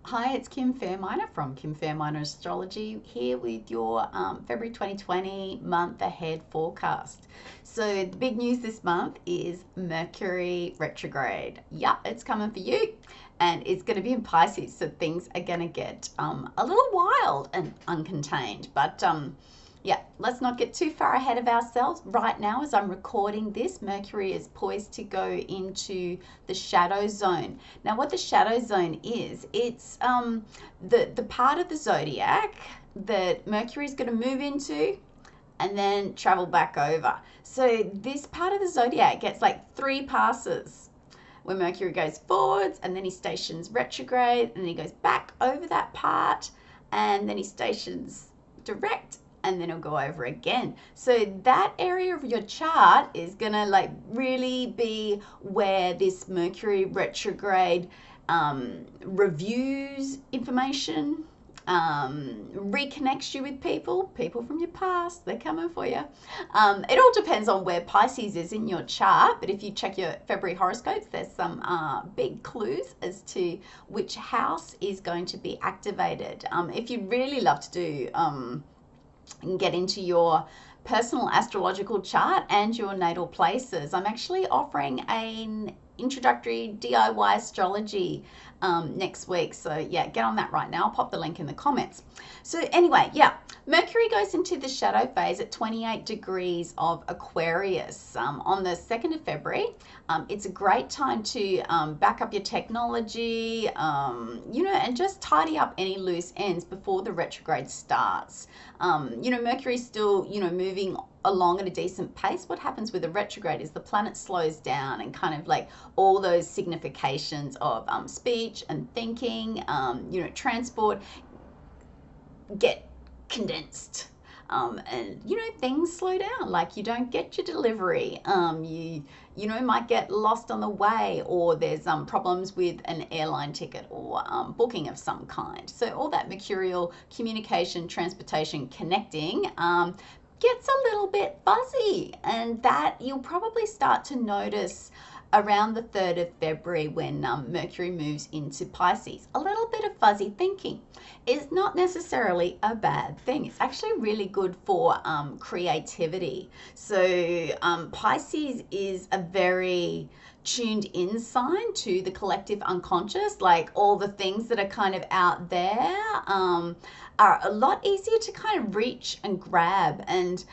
Hi, it's Kim Fairminer from Kim Fairminer Astrology here with your February 2020 month ahead forecast. So the big news this month is Mercury retrograde. Yeah, it's coming for you and it's going to be in Pisces. So things are going to get a little wild and uncontained. But yeah, let's not get too far ahead of ourselves. Right now, as I'm recording this, Mercury is poised to go into the shadow zone. Now, what the shadow zone is, it's the part of the zodiac that Mercury is going to move into and then travel back over. So this part of the zodiac gets like 3 passes where Mercury goes forwards and then he stations retrograde and then he goes back over that part and then he stations direct and then it'll go over again. So that area of your chart is gonna like really be where this Mercury retrograde reviews information, reconnects you with people from your past. They're coming for you. It all depends on where Pisces is in your chart, but if you check your February horoscopes, there's some big clues as to which house is going to be activated. If you really love to do and get into your personal astrological chart and your natal places, I'm actually offering an introductory DIY astrology next week. So yeah, get on that right now. I'll pop the link in the comments. So anyway, yeah, Mercury goes into the shadow phase at 28 degrees of Aquarius on the 2nd of February. It's a great time to back up your technology, and just tidy up any loose ends before the retrograde starts. Mercury's still, moving along at a decent pace. What happens with a retrograde is the planet slows down and kind of like all those significations of speech and thinking, transport get condensed. And things slow down, like you don't get your delivery, you might get lost on the way, or there's problems with an airline ticket or booking of some kind. So all that mercurial communication, transportation, connecting gets a little bit fuzzy, and that you'll probably start to notice around the 3rd of February when Mercury moves into Pisces. A little bit of fuzzy thinking is not necessarily a bad thing. It's actually really good for creativity. So Pisces is a very tuned in sign to the collective unconscious. Like all the things that are kind of out there are a lot easier to kind of reach and grab, and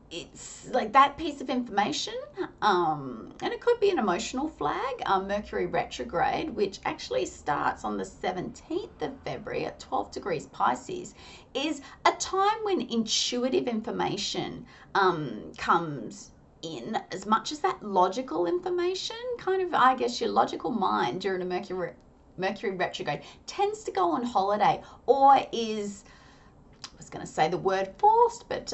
it's like that piece of information, and it could be an emotional flag. Mercury retrograde, which actually starts on the 17th of February at 12 degrees Pisces, is a time when intuitive information comes in as much as that logical information. Kind of, I guess, your logical mind during a Mercury retrograde tends to go on holiday or is, I was going to say the word forced, but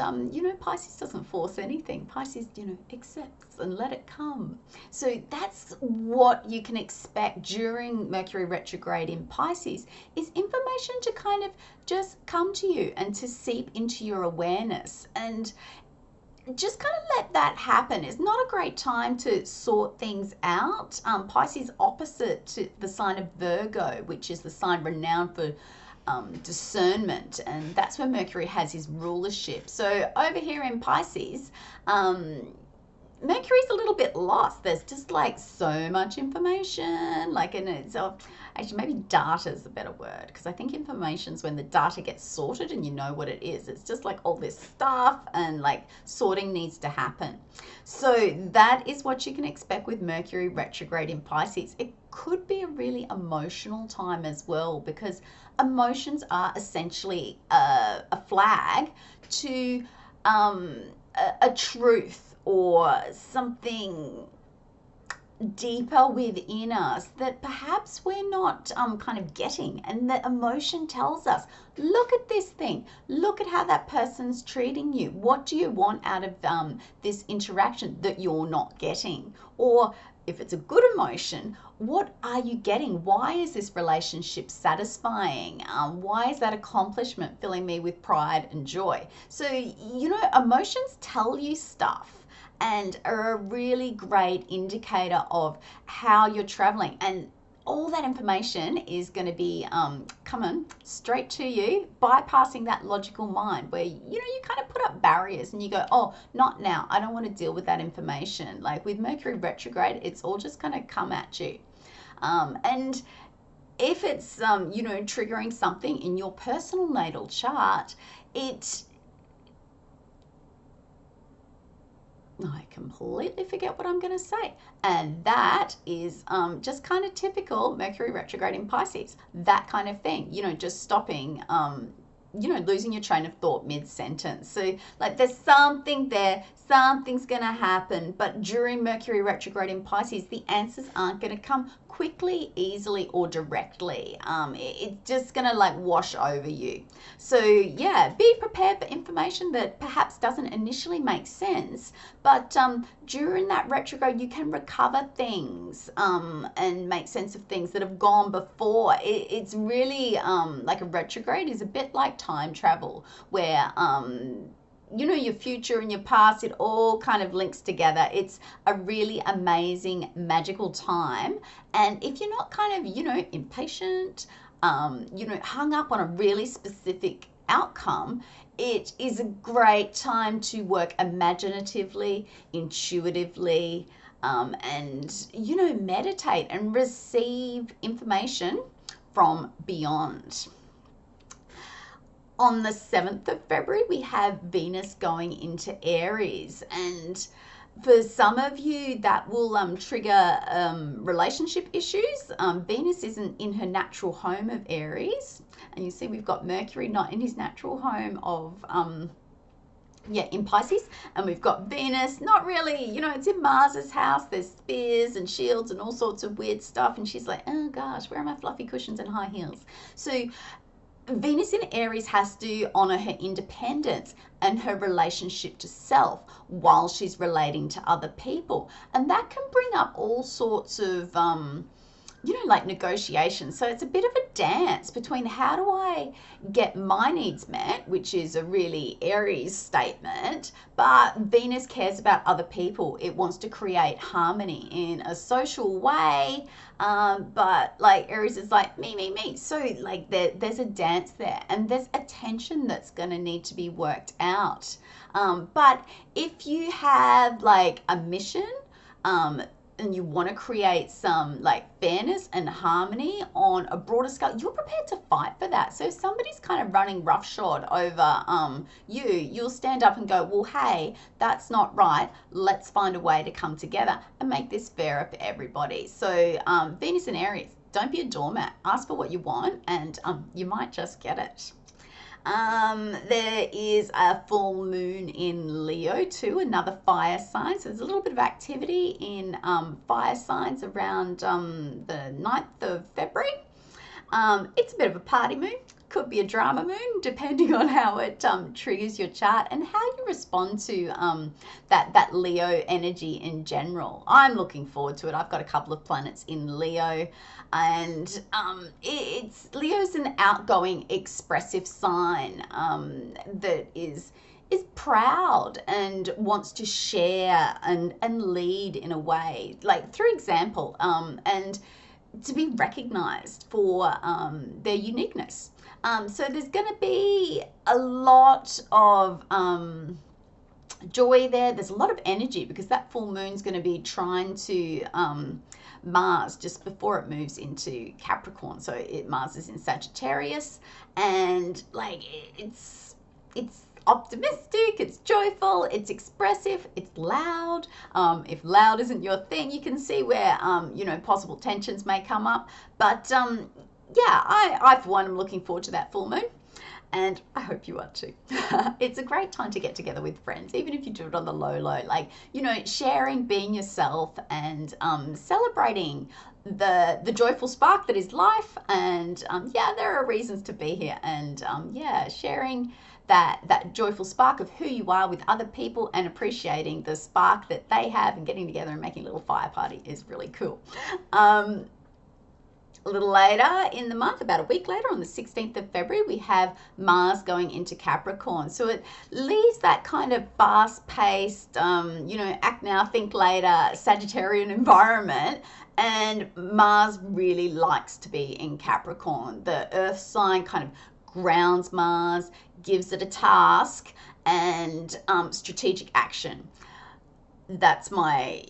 Pisces doesn't force anything. Pisces, accepts and let it come. So that's what you can expect during Mercury retrograde in Pisces, is information to kind of just come to you and to seep into your awareness, and just kind of let that happen. It's not a great time to sort things out. Pisces opposite to the sign of Virgo, which is the sign renowned for discernment, and that's where Mercury has his rulership. So over here in Pisces, Mercury's a little bit lost. There's just like so much information, like, and it's actually maybe data is a better word, because I think information's when the data gets sorted and you know what it is. It's just like all this stuff, and like sorting needs to happen. So that is what you can expect with Mercury retrograde in Pisces. It could be a really emotional time as well, because emotions are essentially a flag to a truth or something deeper within us that perhaps we're not kind of getting, and the emotion tells us, look at this thing, look at how that person's treating you, what do you want out of this interaction that you're not getting? Or if it's a good emotion, what are you getting? Why is this relationship satisfying? Why is that accomplishment filling me with pride and joy? So emotions tell you stuff and are a really great indicator of how you're traveling. And all that information is going to be coming straight to you, bypassing that logical mind where, you kind of put up barriers and you go, oh, not now. I don't want to deal with that information. Like with Mercury retrograde, it's all just going to come at you. And if it's, triggering something in your personal natal chart, I completely forget what I'm going to say. And that is just kind of typical Mercury retrograde in Pisces. That kind of thing, just stopping, losing your train of thought mid-sentence. So like there's something there, something's going to happen. But during Mercury retrograde in Pisces, the answers aren't going to come quickly, easily, or directly. It's just going to like wash over you. So yeah, be prepared for information that perhaps doesn't initially make sense, but during that retrograde you can recover things and make sense of things that have gone before. It's really like a retrograde is a bit like time travel, where your future and your past, it all kind of links together. It's a really amazing, magical time. And if you're not kind of, impatient, hung up on a really specific outcome, it is a great time to work imaginatively, intuitively, and, meditate and receive information from beyond. On the 7th of February, we have Venus going into Aries, and for some of you that will trigger relationship issues. Venus isn't in her natural home of Aries, and you see we've got Mercury not in his natural home of in Pisces, and we've got Venus not really, it's in Mars's house. There's spears and shields and all sorts of weird stuff, and she's like, oh gosh, where are my fluffy cushions and high heels? So Venus in Aries has to honor her independence and her relationship to self while she's relating to other people. And that can bring up all sorts of, like negotiations. So it's a bit of a dance between how do I get my needs met, which is a really Aries statement, but Venus cares about other people. It wants to create harmony in a social way, but like Aries is like me. So like there's a dance there, and there's a tension that's going to need to be worked out. But if you have like a mission, and you want to create some like fairness and harmony on a broader scale, you're prepared to fight for that. So if somebody's kind of running roughshod over you'll stand up and go, well, hey, that's not right. Let's find a way to come together and make this fairer for everybody. So Venus and Aries, don't be a doormat. Ask for what you want, and you might just get it. There is a full moon in Leo too, another fire sign. So there's a little bit of activity in fire signs around the 9th of February. It's a bit of a party moon. Could be a drama moon, depending on how it triggers your chart and how you respond to that Leo energy in general. I'm looking forward to it. I've got a couple of planets in Leo, and Leo's an outgoing, expressive sign that is proud and wants to share and lead in a way, like through example, and to be recognized for their uniqueness. So there's going to be a lot of joy there. There's a lot of energy because that full moon's going to be trying to Mars just before it moves into Capricorn. So Mars is in Sagittarius, and like it's optimistic, it's joyful, it's expressive, it's loud. If loud isn't your thing, you can see where possible tensions may come up. But yeah, I for one am looking forward to that full moon, and I hope you are too. It's a great time to get together with friends, even if you do it on the low, like, sharing, being yourself, and celebrating the joyful spark that is life. And yeah, there are reasons to be here, and yeah, sharing that joyful spark of who you are with other people and appreciating the spark that they have, and getting together and making a little fire party is really cool. A little later in the month, about a week later, on the 16th of February, we have Mars going into Capricorn. So it leaves that kind of fast-paced, act now, think later, Sagittarian environment, And Mars really likes to be in Capricorn. The earth sign kind of grounds Mars, gives it a task and strategic action. That's my,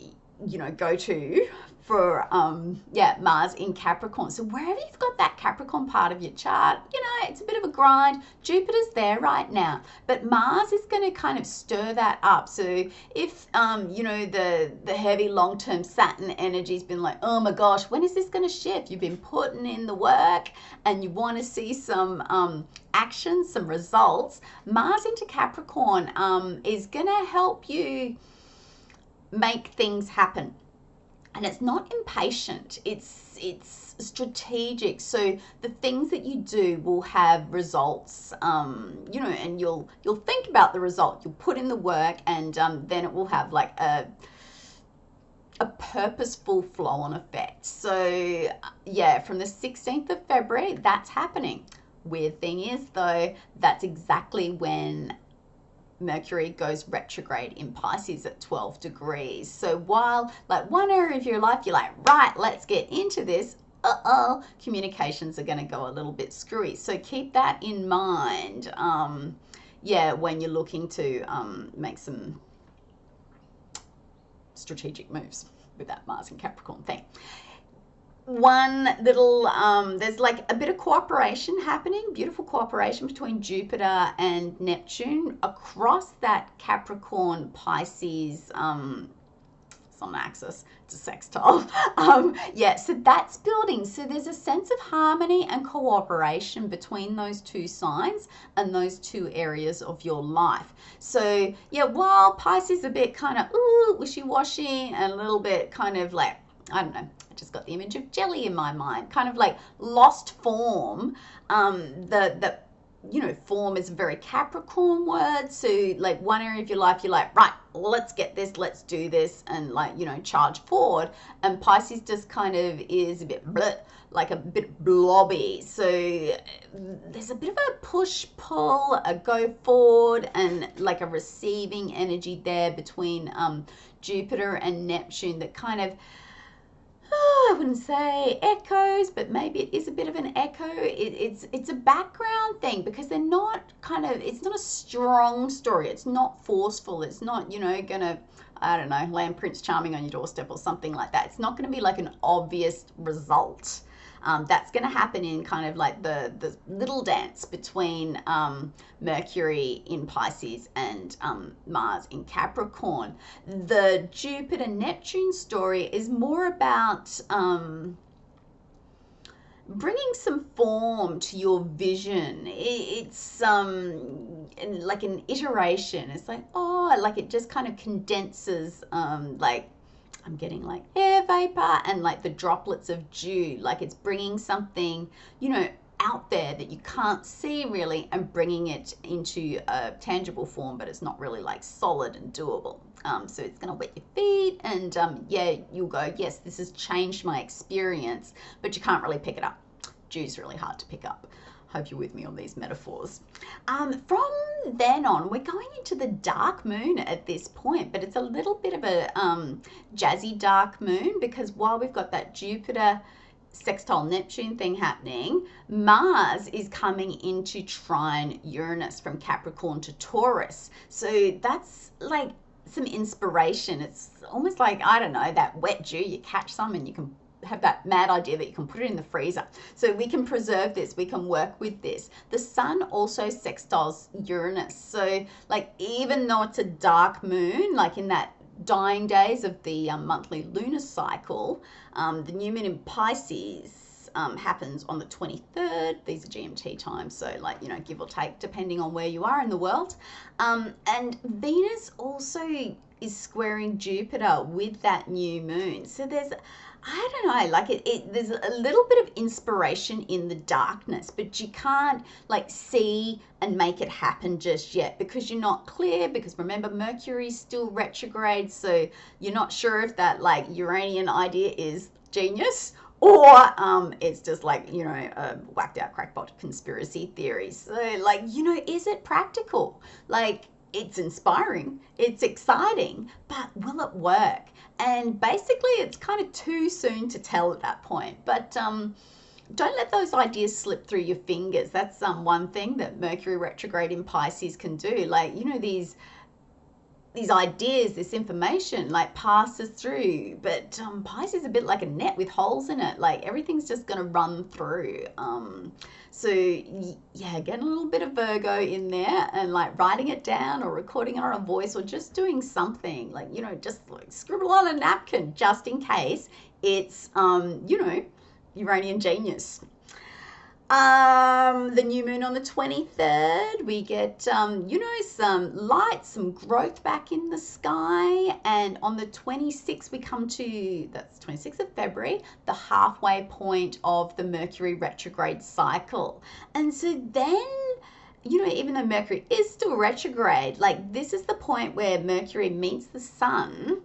go-to for Mars in Capricorn. So wherever you've got that Capricorn part of your chart, it's a bit of a grind. Jupiter's there right now, but Mars is going to kind of stir that up. So if the heavy long-term Saturn energy's been like, oh my gosh, when is this going to shift? You've been putting in the work and you want to see some action, some results. Mars into Capricorn is going to help you make things happen. And it's not impatient, it's strategic. So the things that you do will have results, and you'll think about the result, you'll put in the work, and then it will have like a purposeful flow-on effect. So yeah, from the 16th of February, that's happening. Weird thing is though, that's exactly when Mercury goes retrograde in Pisces at 12 degrees. So while like one area of your life, you're like, right, let's get into this, communications are going to go a little bit screwy. So keep that in mind, when you're looking to make some strategic moves with that Mars and Capricorn thing. One little, there's like a bit of cooperation happening, beautiful cooperation between Jupiter and Neptune across that Capricorn Pisces sun axis. It's a sextile. So that's building. So there's a sense of harmony and cooperation between those two signs and those two areas of your life. So yeah, while Pisces is a bit kind of wishy-washy and a little bit kind of like, I don't know, I just got the image of jelly in my mind, kind of like lost form. Form is a very Capricorn word. So like one area of your life, you're like, right, let's get this, let's do this, and like, charge forward. And Pisces just kind of is a bit like a bit blobby. So there's a bit of a push-pull, a go forward, and like a receiving energy there between Jupiter and Neptune that kind of, I wouldn't say echoes, but maybe it is a bit of an echo. It's a background thing because they're not it's not a strong story. It's not forceful. It's not, gonna, I don't know, land Prince Charming on your doorstep or something like that. It's not going to be like an obvious result. That's going to happen in kind of like the little dance between Mercury in Pisces and Mars in Capricorn. The Jupiter-Neptune story is more about bringing some form to your vision. It's like an iteration. It's like, like it just kind of condenses like, I'm getting like air vapor and like the droplets of dew, like it's bringing something, out there that you can't see really and bringing it into a tangible form, but it's not really like solid and doable. So it's going to wet your feet and you'll go, yes, this has changed my experience, but you can't really pick it up. Dew's really hard to pick up. Hope you're with me on these metaphors. From then on, we're going into the dark moon at this point, but it's a little bit of a jazzy dark moon because while we've got that Jupiter sextile Neptune thing happening, Mars is coming into trine Uranus from Capricorn to Taurus. So that's like some inspiration. It's almost like, I don't know, that wet dew, you catch some and you can have that mad idea that you can put it in the freezer. So we can preserve this, we can work with this. The sun also sextiles Uranus. So like even though it's a dark moon, like in that dying days of the monthly lunar cycle, the new moon in Pisces happens on the 23rd. These are GMT times, so like, give or take depending on where you are in the world. And Venus also is squaring Jupiter with that new moon. So there's, I don't know, like there's a little bit of inspiration in the darkness, but you can't like see and make it happen just yet because you're not clear, because remember Mercury's still retrograde, so you're not sure if that like Uranian idea is genius or it's just like, a whacked out crackpot conspiracy theory. So like, is it practical? Like, it's inspiring, it's exciting, but will it work? And basically, it's kind of too soon to tell at that point. But don't let those ideas slip through your fingers. That's one thing that Mercury retrograde in Pisces can do. Like, you know, these ideas, this information, like, passes through. But Pisces is a bit like a net with holes in it. Like, everything's just going to run through. So yeah, getting a little bit of Virgo in there and like writing it down or recording it on a voice or just doing something, like, you know, just like scribble on a napkin just in case it's, you know, Uranian genius. The new moon on the 23rd, we get, you know, some light, some growth back in the sky. And on the 26th, we come to, that's 26th of February, the halfway point of the Mercury retrograde cycle. And so then, you know, even though Mercury is still retrograde, like, this is the point where Mercury meets the sun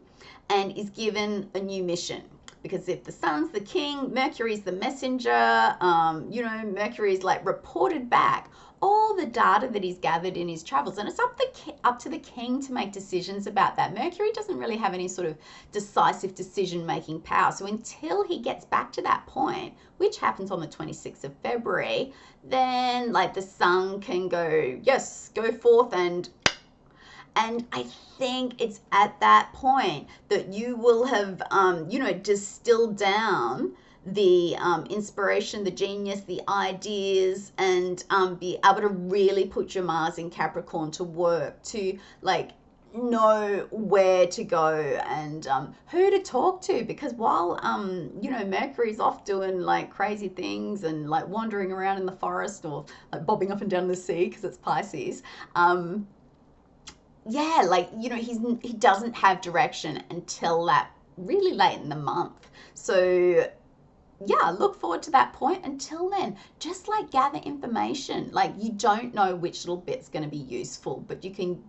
and is given a new mission. Because if the sun's the king, Mercury's the messenger, you know, Mercury's like reported back all the data that he's gathered in his travels. And it's up to the king to make decisions about that. Mercury doesn't really have any sort of decisive decision-making power. So until he gets back to that point, which happens on the 26th of February, then like the sun can go, yes, go forth and I think it's at that point that you will have, you know, distilled down the inspiration, the genius, the ideas, and be able to really put your Mars in Capricorn to work, to like know where to go and who to talk to. Because while, you know, Mercury's off doing like crazy things and like wandering around in the forest or like bobbing up and down the sea because it's Pisces, yeah, like, you know, he doesn't have direction until that really late in the month. So yeah, look forward to that point. Until then, just like gather information. Like, you don't know which little bit's going to be useful, but you can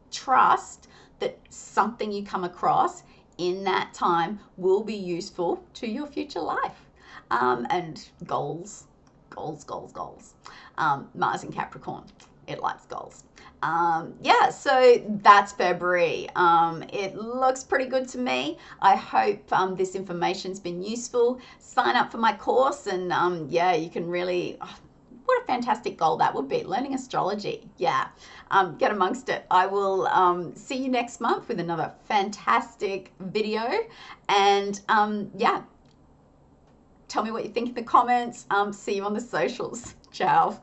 trust that something you come across in that time will be useful to your future life. And goals. Mars in Capricorn, it likes goals. Yeah, so that's February. It looks pretty good to me. I hope this information's been useful. Sign up for my course and yeah, you can really, what a fantastic goal that would be, learning astrology. Yeah, get amongst it. I will see you next month with another fantastic video. And yeah, tell me what you think in the comments. See you on the socials. Ciao.